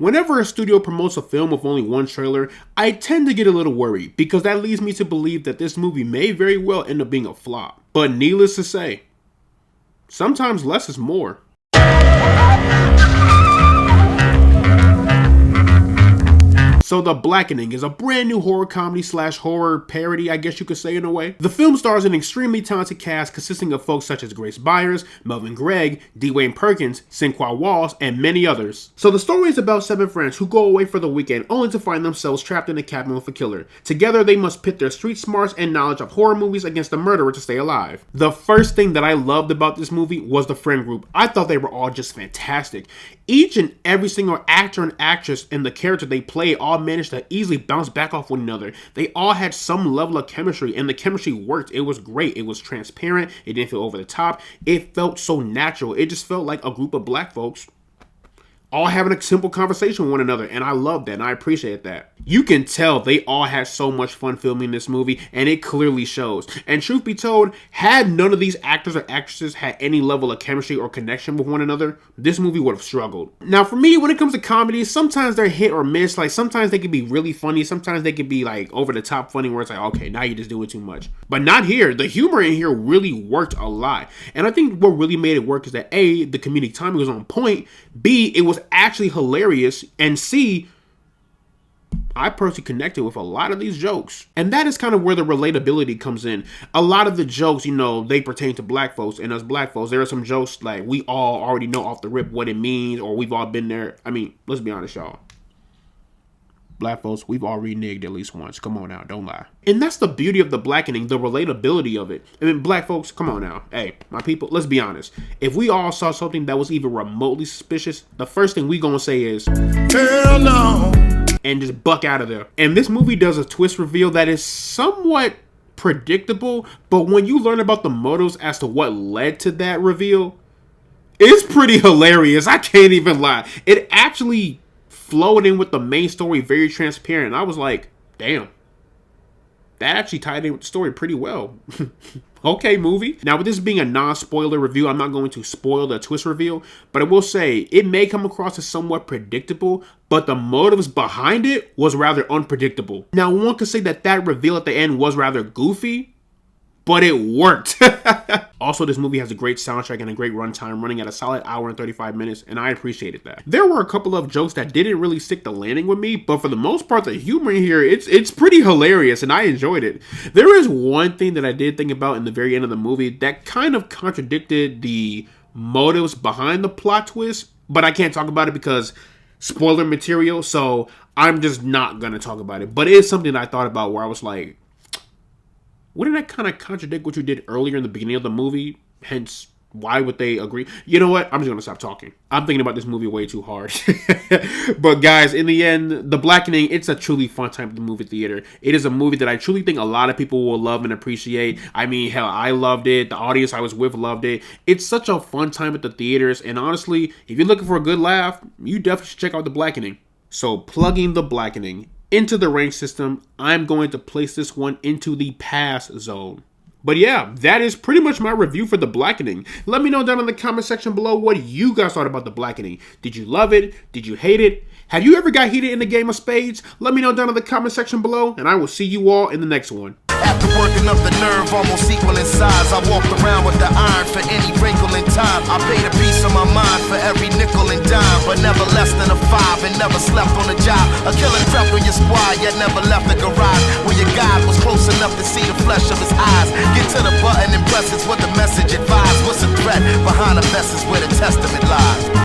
Whenever a studio promotes a film with only one trailer, I tend to get a little worried because that leads me to believe that this movie may very well end up being a flop. But needless to say, sometimes less is more. So The Blackening is a brand new horror comedy / horror parody, I guess you could say in a way. The film stars an extremely talented cast consisting of folks such as Grace Byers, Melvin Gregg, Dwayne Perkins, Sinqua Walls, and many others. So the story is about 7 friends who go away for the weekend only to find themselves trapped in a cabin with a killer. Together they must pit their street smarts and knowledge of horror movies against a murderer to stay alive. The first thing that I loved about this movie was the friend group. I thought they were all just fantastic. Each and every single actor and actress and the character they play all managed to easily bounce back off one another. They all had some level of chemistry, and the chemistry worked. It was great. It was transparent. It didn't feel over the top. It felt so natural. It just felt like a group of black folks all having a simple conversation with one another, and I love that, and I appreciate that. You can tell they all had so much fun filming this movie, and it clearly shows. And truth be told, had none of these actors or actresses had any level of chemistry or connection with one another, this movie would have struggled. Now for me, when it comes to comedies, sometimes they're hit or miss. Like sometimes they can be really funny, sometimes they can be like over the top funny where it's like, okay, now you're just doing too much. But not here. The humor in here really worked a lot. And I think what really made it work is that A, the comedic timing was on point, B, it was actually hilarious, and C, I personally connected with a lot of these jokes. And that is kind of where the relatability comes in. A lot of the jokes, you know, they pertain to black folks, and us black folks, there are some jokes like we all already know off the rip what it means, or we've all been there. I mean, let's be honest, y'all. Black folks, we've all reneged at least once. Come on now, don't lie. And that's the beauty of The Blackening, the relatability of it. I mean, black folks, come on now. Hey, my people, let's be honest. If we all saw something that was even remotely suspicious, the first thing we gonna say is, hell no, and just buck out of there. And this movie does a twist reveal that is somewhat predictable, but when you learn about the motives as to what led to that reveal, it's pretty hilarious. I can't even lie. It actually flowed in with the main story, very transparent. I was like, damn, that actually tied in with the story pretty well. Okay, movie. Now, with this being a non-spoiler review, I'm not going to spoil the twist reveal, but I will say it may come across as somewhat predictable, but the motives behind it was rather unpredictable. Now, one could say that that reveal at the end was rather goofy, but it worked. Also, this movie has a great soundtrack and a great runtime, running at a solid hour and 35 minutes, and I appreciated that. There were a couple of jokes that didn't really stick the landing with me, but for the most part, the humor in here, it's pretty hilarious, and I enjoyed it. There is one thing that I did think about in the very end of the movie that kind of contradicted the motives behind the plot twist, but I can't talk about it because spoiler material, so I'm just not gonna talk about it. But it is something that I thought about where I was like, wouldn't that kind of contradict what you did earlier in the beginning of the movie? Hence, why would they agree? You know what? I'm just going to stop talking. I'm thinking about this movie way too hard. But guys, in the end, The Blackening, it's a truly fun time at the movie theater. It is a movie that I truly think a lot of people will love and appreciate. I mean, hell, I loved it. The audience I was with loved it. It's such a fun time at the theaters. And honestly, if you're looking for a good laugh, you definitely should check out The Blackening. So, plugging The Blackening into the rank system, I'm going to place this one into the pass zone. But yeah, that is pretty much my review for The Blackening. Let me know down in the comment section below what you guys thought about The Blackening. Did you love it? Did you hate it? Have you ever got heated in the game of spades? Let me know down in the comment section below, and I will see you all in the next one. After working up the nerve, almost equal in size, I walked around with the iron for any wrinkle in time. I paid a piece of my mind for every nickel and dime, but never less than a 5 and never slept on a job. A killer crept on your squad, yet never left the garage. When your God was close enough to see the flesh of his eyes. Get to the button and press is what the message advised. What's a threat behind the vest is where the testament lies.